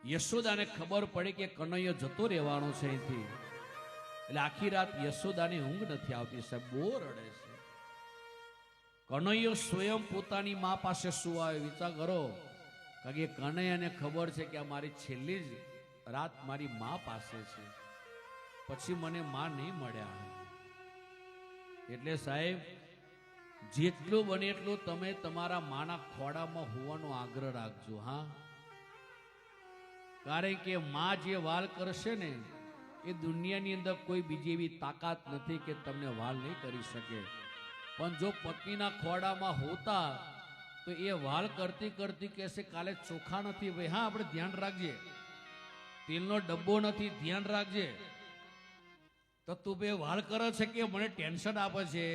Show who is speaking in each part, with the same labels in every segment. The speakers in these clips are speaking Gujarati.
Speaker 1: યશોદાને ખબર પડી કે કનૈયો જતો રહેવાનો છે અહીંથી, એટલે આખી રાત યશોદાને ઊંઘ નથી આવતી સાહેબ, બહુ રડે છે. કનૈયો સ્વયં પોતાની મા પાસે શું આવે વિચાર કરો, કારણ કે કનૈયાને ખબર છે કે આ મારી છેલ્લી જ રાત મારી મા પાસે છે, પછી મને મા નહીં મળ્યા. એટલે સાહેબ જેટલું બને એટલું તમે તમારા માના ખોડામાં હોવાનો આગ્રહ રાખજો. હા, કારણ કે માં જે વાલ કરશે ને એ દુનિયાની અંદર કોઈ બીજી એવી તાકાત નથી કે તમને વાલ નહીં કરી શકે. પણ જો પત્નીના ખોડામાં હોતા તો એ વાલ કરતી કરતી કહેશે કાલે ચોખા નથી ભાઈ, હા આપણે ધ્યાન રાખજે, તેલનો ડબ્બો નથી ધ્યાન રાખજે. તો તું બે વાલ કરે છે કે મને ટેન્શન આપે છે.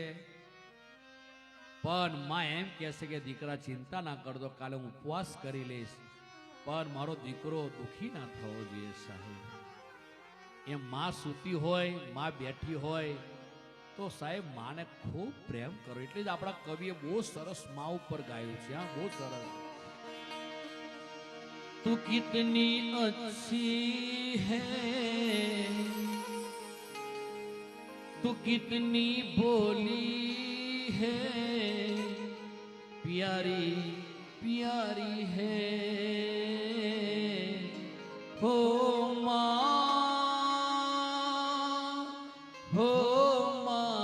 Speaker 1: પણ માં એમ કહેશે કે દીકરા ચિંતા ના કરતો, કાલે હું ઉપવાસ કરી લઈશ, પણ મારો દીકરો દુખી ના થવો જોઈએ સાહેબ. એમ માં સૂતી હોય, માં બેઠી હોય તો સાહેબ માને ખૂબ પ્રેમ કરો. એટલે જ આપણા કવિએ બહુ સરસ માં ઉપર ગાયું છે. હા, બહુ સરસ. તું કિતની અચ્છી હૈ, તું કિતની બોલી હૈ, प्यारी प्यारी है हो माँ, हो माँ,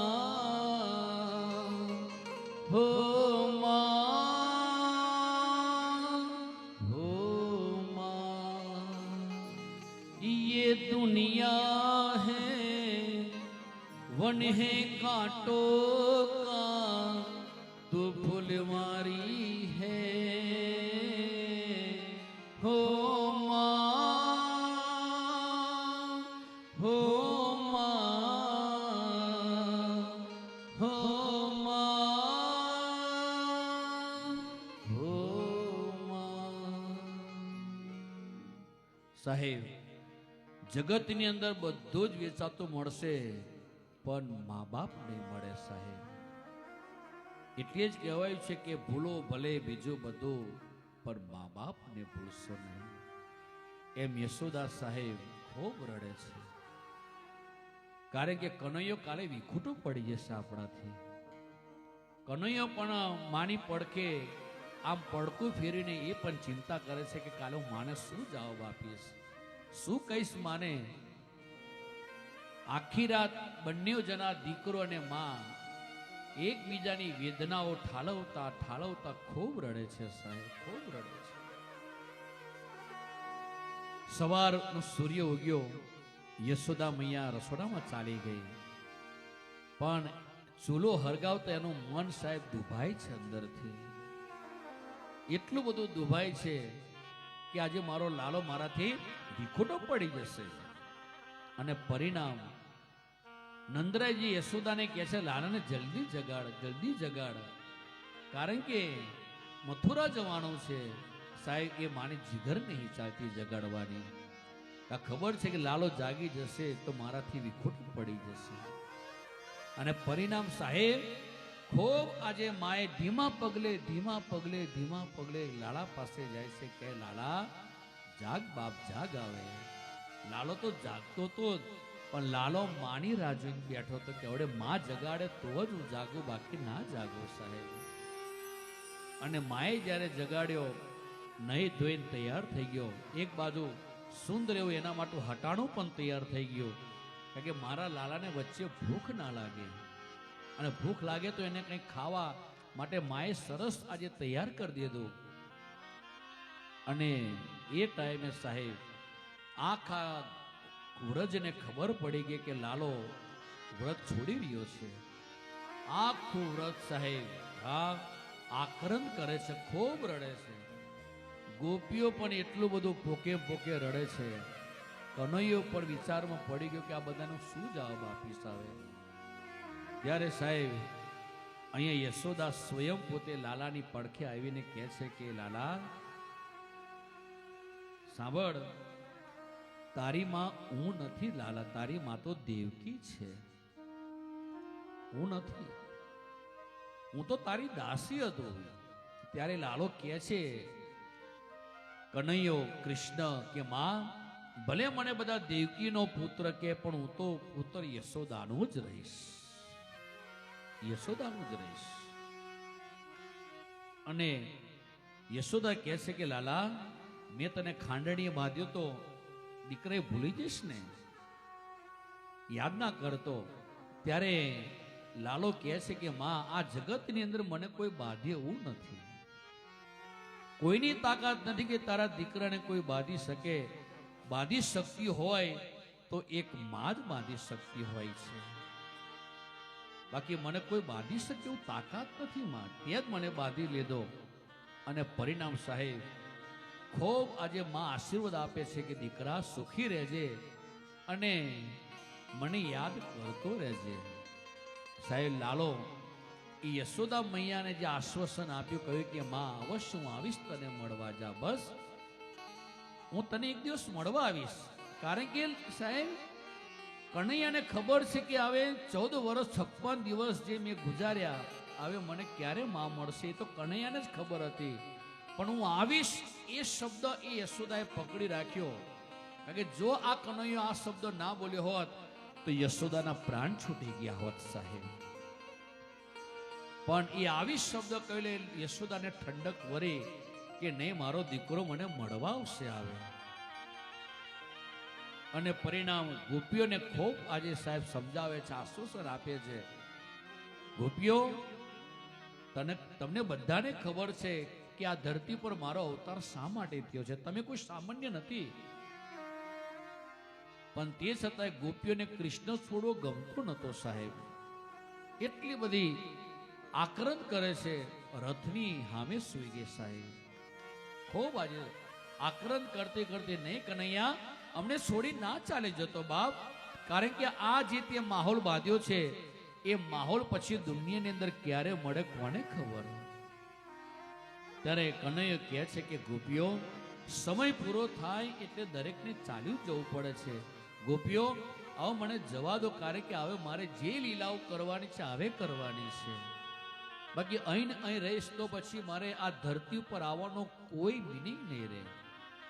Speaker 1: हो माँ, हो माँ. ये दुनिया है वन है कांटों का, तू फुलवारी है हो माँ, हो माँ, हो माँ, हो माँ. સાહેબ જગતની અંદર બધું જ વેચાતું મળશે પણ મા બાપ નહીં મળે સાહેબ. એટલે જ કહેવાય છે કે ભૂલો ભલે બીજું બધું પણ મા બાપને ભૂલશો નહીં. એમ યશોદા સાહેબ ખૂબ રડે છે, કારણ કે કનૈયો કાલે વિખૂટો પડી જશે આપણાથી. કનૈયો પણ માની પડકે આમ પડકું ફેરીને એ પણ ચિંતા કરે છે કે કાલે હું માને શું જવાબ આપીશ, શું કહીશ માને. આખી રાત બંને જણા દીકરો અને માં એકબીજાની વેદનાઓ ઠાલવતા ઠાલવતા ખૂબ રડે છે સાહેબ, ખૂબ રડે છે. સવારનો સૂર્ય ઉગ્યો, યશોદા મૈયા રસોડામાં ચાલી ગઈ, પણ ચૂલો હરગાવતા એનું મન સાહેબ દુભાય છે અંદરથી. એટલું બધું દુભાય છે કે આજે મારો લાલો મારાથી વિખૂટો પડી જશે. અને પરિણામ નંદરાયજી યશોદાને કહે છે લાલાને જલ્દી જગાડ, જલ્દી જગાડ, કારણ કે મથુરા જવાનું છે. સાહેબ એ માની જીગર નહીં ચાલતી જગાડવાની. આ ખબર છે કે લાલો જાગી જશે તો મારાથી વિખૂટ પડી જશે. અને પરિણામ સાહેબ ખૂબ આજે માએ ધીમા પગલે ધીમા પગલે ધીમા પગલે લાલા પાસે જાય છે કે લાલા જાગ બાપ જાગ. આવે લાલો તો જાગતો તો પણ લાલો માની રાહ જોઈને બેઠો તો કે હવે માં જગાડે તો જ હું જાગું, બાકી ના જાગું સાહેબ. અને માએ જ્યારે જગાડ્યો નહીં ધોઈને તૈયાર થઈ ગયો, એક બાજુ સુંદર એવું એના માટે હટાણું પણ તૈયાર થઈ ગયું, કારણ કે મારા લાલાને વચ્ચે ભૂખ ના લાગે, અને ભૂખ લાગે તો એને કંઈક ખાવા માટે માએ સરસ આજે તૈયાર કરી દીધું. અને એ ટાઈમે સાહેબ આખા વ્રજને ખબર પડી ગઈ કે લાલો વ્રત છોડી રહ્યો છે. આખું વ્રત સાહેબ આક્રંદ કરે છે, ખૂબ રડે છે. ગોપીઓ પણ એટલું બધું પોકે પોકે રડે છે. કનૈયો પણ વિચારમાં પડી ગયો કે આ બધાનો શું જવાબ આપીશ આવે. ત્યારે સાહેબ અહીંયા યશોદા સ્વયં પોતે લાલાની પડખે આવીને કહે છે કે લાલા સાંભળ, તારી માં હું નથી લાલા, તારી માં તો દેવકી છે, હું નથી, હું તો તારી દાસી હતો. ત્યારે લાલો કહે છે કનૈયો કૃષ્ણ કે માં ભલે મને બધા દેવકીનો પુત્ર કે પણ હું તો પુત્ર યશોદાનું જ રહીશ, યશોદાનું જ રહીશ. અને યશોદા કહે છે કે લાલા, મેં તને ખાંડણીએ બાંધ્યો તો દીકરે ભૂલી જઈશ ને, યાદ ના કરતો. ત્યારે લાલો કહે છે કે માં, આ જગતની અંદર મને કોઈ બાંધે એવું નથી, કોઈની તાકાત નથી કે તારા દીકરાને કોઈ બાંધી શકે. બાંધી શકતી હોય તો એક માં જ બાંધી શકતી હોય છે, બાકી મને કોઈ બાંધી શકે એવું તાકાત નથી માં, તે જ મને બાંધી લીધો. અને પરિણામ સાહેબ ખૂબ આજે માં આશીર્વાદ આપે છે કે દીકરા સુખી રહેજે અને મને યાદ કરતો રહેજે. સાહેબ લાલો એ યશોદા મૈયાને જે આશ્વાસન આપ્યું, કહ્યું કે માં અવશ્ય હું આવીશ તને મળવા. જા, બસ હું તને એક દિવસ મળવા આવીશ. કારણ કે સાહેબ કનૈયાને ખબર છે કે હવે 14 વર્ષ 56 દિવસ જે મેં ગુજાર્યા, હવે મને ક્યારે માં મળશે એ તો કનૈયાને જ ખબર હતી. પણ હું આવીશ એ શબ્દ એ યશોદાએ પકડી રાખ્યો. કારણ કે જો આ કનૈયો આ શબ્દ ના બોલ્યો હોત તો યશોદાના પ્રાણ છૂટી ગયા હોત સાહેબ. પણ એ આવી શબ્દ કહેલે યશોદાને ઠંડક વરી કે નહીં, મારો દીકરો મને મળવા આવશે આવે. અને પરિણામ ગોપીઓને ખૂબ આજે સાહેબ સમજાવે છે, આશ્વાસન આપે છે. ગોપીઓ, તમને બધાને ખબર છે કે આ ધરતી પર મારો અવતાર શા માટે થયો છે. તમે કોઈ સામાન્ય નથી. પણ તે છતાંય ગોપીઓને કૃષ્ણ છોડવો ગમતો નતો સાહેબ. એટલી બધી આક્રંદ કરે છે, રથની સામે સુઈ ગઈ સાહેબ. ખૂબ આજે આક્રંદ કરતી કરતી, નહીં કનૈયા, અમને છોડી ના ચાલે જતો બાપ. કારણ કે આ જે તે માહોલ બાંધ્યો છે એ માહોલ પછી દુનિયાની અંદર ક્યારે મળે કોને ખબર. ત્યારે કનૈયો કહે છે કે ગોપીઓ, સમય પૂરો થાય એટલે દરેકને ચાલ્યું જવું પડે છે. ગોપીઓ, હવે મને જવા દો, કારણ કે હવે મારે જે લીલાઓ કરવાની છે હવે કરવાની છે. બાકી અહીં રહીશ તો પછી મારે આ ધરતી ઉપર આવવાનો કોઈ મિનિંગ નહીં રહે,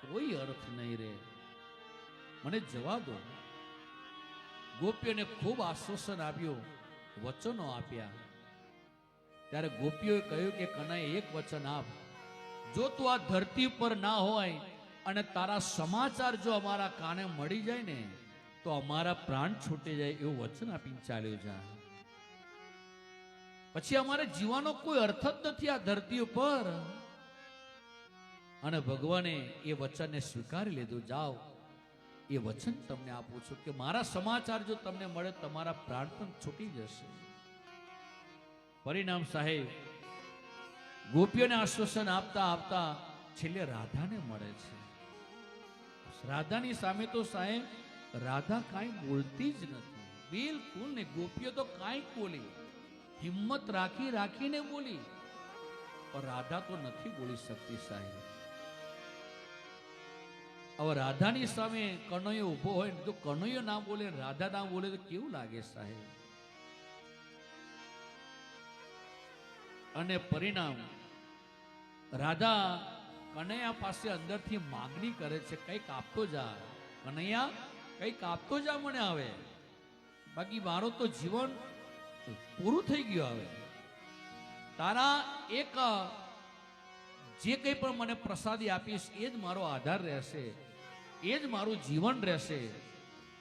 Speaker 1: કોઈ અર્થ નહીં રહે. મને જવા દો. ગોપીઓને ખૂબ આશ્વાસન આપ્યું, વચનો આપ્યા. ત્યારે ગોપીઓએ કહ્યું કે કનૈયા, એક વચન આપ, જો તું આ ધરતી પર ના હોય અને તારા સમાચાર જો અમારા કાને મળી જાય ને તો અમારા પ્રાણ છૂટી જાય એવું વચન આપીને ચાલ્યો જા. પછી અમારે જીવાનો કોઈ અર્થ જ નથી આ ધરતી ઉપર. અને ભગવાને એ વચનને સ્વીકારી લીધું. જાઓ, એ વચન તમને આપું છું કે મારા સમાચાર જો તમને મળે તમારા પ્રાણ પણ છૂટી જશે. પરિણામ સાહેબ ગોપીઓને આશ્વાસન આપતા આપતા છેલ્લે રાધાને મળે છે. રાધાની સામે તો સાહેબ રાધા કાંઈ બોલતી જ નથી, બિલકુલ નહીં. ગોપીઓ તો કાંઈક બોલી, હિંમત રાખી રાખીને બોલી, પણ રાધા તો નથી બોલી શકતી સાહેબ. હવે રાધાની સામે કનૈયો ઉભો હોય ને, તો કનૈયો ના બોલે, રાધા ના બોલે તો કેવું લાગે સાહેબ. અને પરિણામ રાધા કનૈયા પાસે અંદરથી માંગણી કરે છે, કંઈક આપતો જા કનૈયા, કંઈક આપતો જા મને. આવે બાકી મારો તો જીવન પૂરું થઈ ગયું. હવે તારા એક જે કંઈ પણ મને પ્રસાદી આપીશ એ જ મારો આધાર રહેશે, એ જ મારું જીવન રહેશે.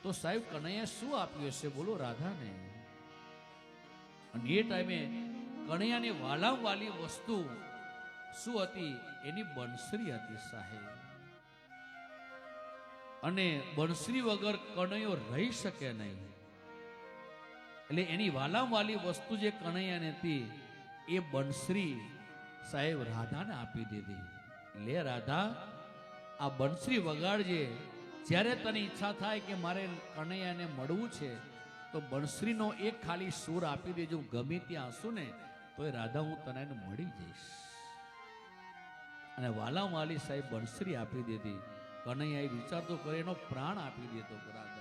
Speaker 1: તો સાહેબ કનૈયા શું આપ્યું હશે બોલો રાધાને? અને એ ટાઈમે કનૈયાની વાલા વાલી વસ્તુ શું હતી? એની બંસરી હતી સાહેબ. અને બંસરી વગર કનૈયો રહી શકે નહીં. એટલે એની વાલા વાલી વસ્તુ જે કનૈયાને હતી એ બંસરી સાહેબ રાધાને આપી દીધી. લે રાધા, આ બંસરી વગાડજે. જ્યારે તને ઈચ્છા થાય કે મારે કનૈયાને મળવું છે તો બંસરીનો એક ખાલી સૂર આપી દેજો. હું ગમે ત્યાં હશું ને તો એ રાધા હું તને મળી જઈશ. અને વાલા વાલી સાહેબ બંસરી આપી દીધી. કનૈયાએ વિચાર તો કરે, એનો પ્રાણ આપી દીધો રાધા.